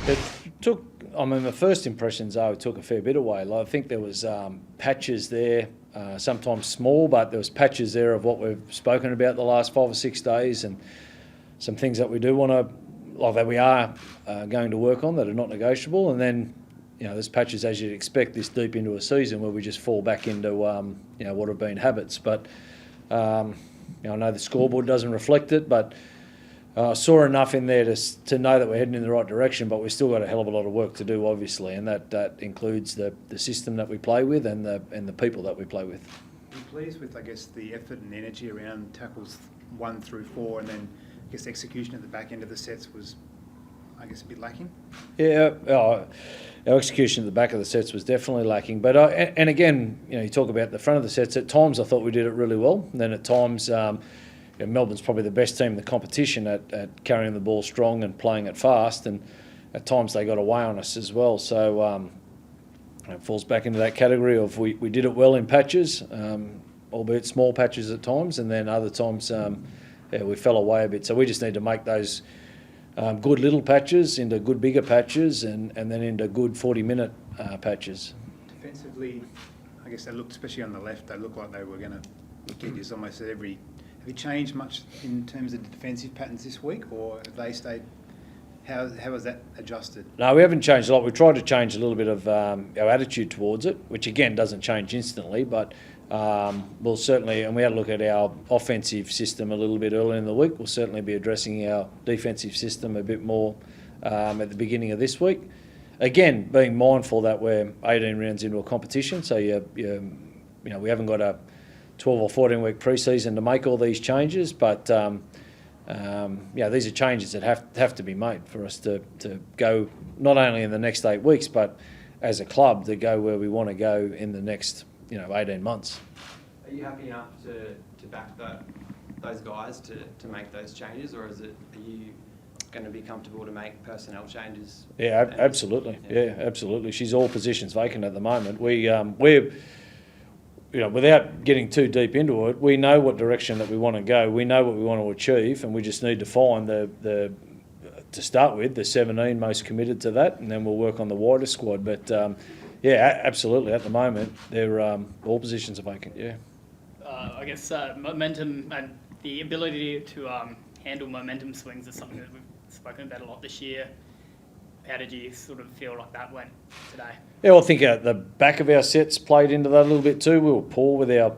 It took, I mean, the first impressions, though, took a fair bit away. Like, I think there was patches there, sometimes small, but there was patches there of what we've spoken about the last 5 or 6 days, and some things that we do want to, like that we are going to work on that are not negotiable. And then, there's patches, as you'd expect, this deep into a season where we just fall back into, what have been habits. But, I know the scoreboard doesn't reflect it, but I saw enough in there to know that we're heading in the right direction, but we've still got a hell of a lot of work to do, obviously, and that includes the system that we play with and the people that we play with. Are you pleased with, I guess, the effort and energy around tackles 1 through 4, and then I guess execution at the back end of the sets was, I guess, a bit lacking? Yeah, our execution at the back of the sets was definitely lacking. But and again, you talk about the front of the sets. At times, I thought we did it really well. And then at times, Melbourne's probably the best team in the competition at carrying the ball strong and playing it fast. And at times, they got away on us as well. So it falls back into that category of we did it well in patches, albeit small patches at times, and then other times, we fell away a bit. So we just need to make those good little patches into good bigger patches and then into good 40-minute patches. Defensively, I guess they looked, especially on the left, they looked like they were going to get you almost at every. Have you changed much in terms of the defensive patterns this week, or have they stayed? How has that adjusted? No, we haven't changed a lot. We tried to change a little bit of our attitude towards it, which again doesn't change instantly, but we'll certainly, and we had a look at our offensive system a little bit earlier in the week. We'll certainly be addressing our defensive system a bit more at the beginning of this week. Again, being mindful that we're 18 rounds into a competition, so we haven't got a 12 or 14 week pre-season to make all these changes, but these are changes that have to be made for us to go not only in the next 8 weeks, but as a club to go where we want to go in the next 18 months. Are you happy enough to back those guys to make those changes, or are you going to be comfortable to make personnel changes? Yeah, absolutely. Yeah, absolutely. She's all positions vacant at the moment. We're without getting too deep into it, we know what direction that we want to go. We know what we want to achieve, and we just need to find to start with, the 17 most committed to that, and then we'll work on the wider squad. But absolutely. At the moment, they're all positions are vacant. Yeah. I guess momentum and the ability to handle momentum swings is something that we've spoken about a lot this year. How did you sort of feel like that went today? Yeah, well, I think the back of our sets played into that a little bit too. We were poor with our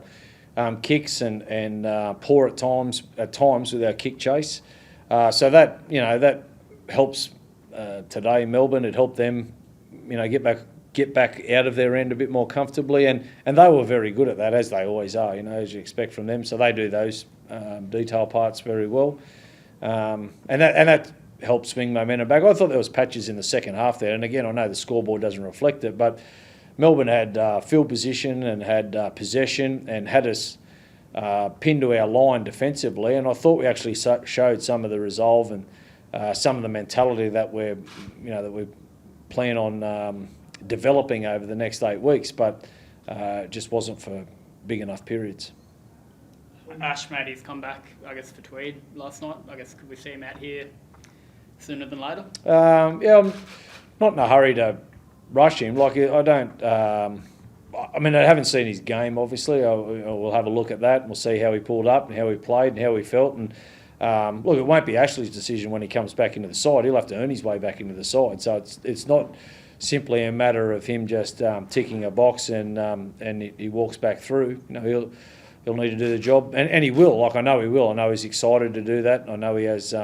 kicks and poor at times with our kick chase. So that helps today. Melbourne, it helped them, get back out of their end a bit more comfortably, and they were very good at that, as they always are. As you expect from them. So they do those detail parts very well, and that helped swing momentum back. I thought there was patches in the second half there, and again, I know the scoreboard doesn't reflect it, but Melbourne had field position and had possession and had us pinned to our line defensively, and I thought we actually showed some of the resolve and some of the mentality that we plan on developing over the next 8 weeks, but it just wasn't for big enough periods. Ash made his comeback, I guess, for Tweed last night. I guess could we see him out here sooner than later? I'm not in a hurry to rush him. Like, I don't. I haven't seen his game. Obviously, we'll have a look at that and we'll see how he pulled up and how he played and how he felt. And look, it won't be Ashley's decision when he comes back into the side. He'll have to earn his way back into the side. So it's not simply a matter of him just ticking a box and he walks back through. He'll need to do the job, and he will. Like, I know he will. I know he's excited to do that. I know he has.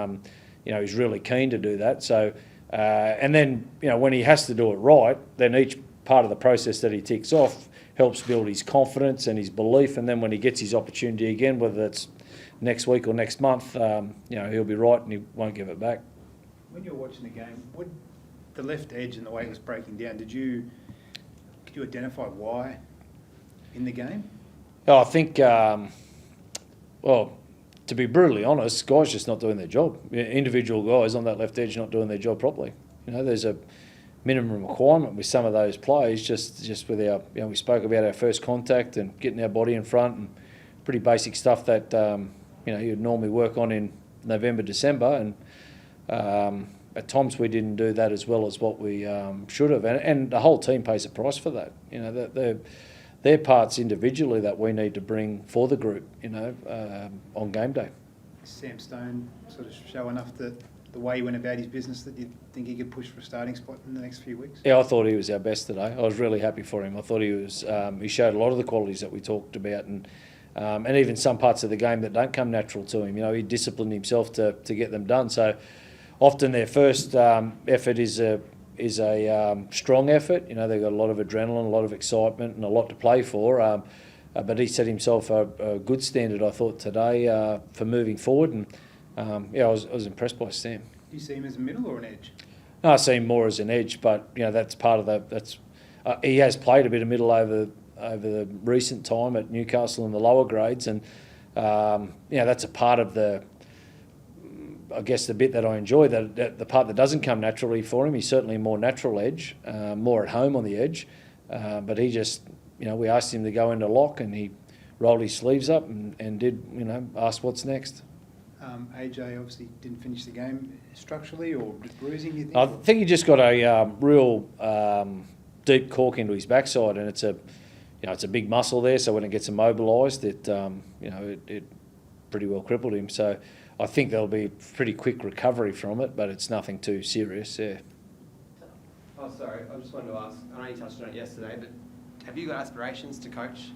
He's really keen to do that. So, and then when he has to do it right, then each part of the process that he ticks off helps build his confidence and his belief. And then when he gets his opportunity again, whether that's next week or next month, he'll be right and he won't give it back. When you're watching the game, the left edge and the way it was breaking down, could you identify why in the game? I think, to be brutally honest, guys just not doing their job. Individual guys on that left edge not doing their job properly. There's a minimum requirement with some of those plays, just with our, we spoke about our first contact and getting our body in front and pretty basic stuff that, you'd normally work on in November, December. And, at times we didn't do that as well as what we should have, and the whole team pays a price for that. You know, they're parts individually that we need to bring for the group. You know, on game day. Is Sam Stone sort of show enough the way he went about his business that you think he could push for a starting spot in the next few weeks? Yeah, I thought he was our best today. I was really happy for him. I thought he was. He showed a lot of the qualities that we talked about, and even some parts of the game that don't come natural to him. You know, he disciplined himself to get them done. So often their first effort is a strong effort. You know, they've got a lot of adrenaline, a lot of excitement, and a lot to play for. But he set himself a good standard, I thought, today for moving forward. And I was impressed by Sam. Do you see him as a middle or an edge? No, I see him more as an edge, but you know that's part of that. That's he has played a bit of middle over the recent time at Newcastle in the lower grades, and that's a part of the. I guess the bit that I enjoy, that the part that doesn't come naturally for him. He's certainly a more natural edge, more at home on the edge, but he just, we asked him to go into lock, and he rolled his sleeves up and did, ask what's next. AJ obviously didn't finish the game structurally or just bruising, do you think? I think he just got a real deep cork into his backside, and it's a big muscle there. So when it gets immobilised, it pretty well crippled him. So I think there'll be pretty quick recovery from it, but it's nothing too serious. Yeah. Oh, sorry. I just wanted to ask. I know you touched on it yesterday, but have you got aspirations to coach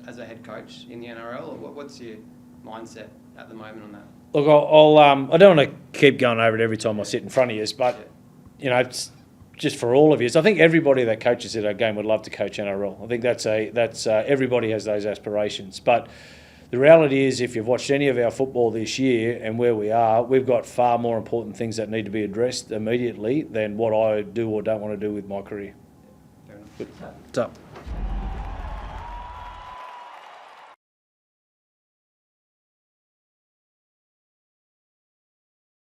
as a head coach in the NRL, or what's your mindset at the moment on that? Look, I don't want to keep going over it every time I sit in front of you, but it's just for all of you. I think everybody that coaches at our game would love to coach NRL. I think that's everybody has those aspirations. But the reality is, if you've watched any of our football this year and where we are, we've got far more important things that need to be addressed immediately than what I do or don't want to do with my career. Fair enough. What's up?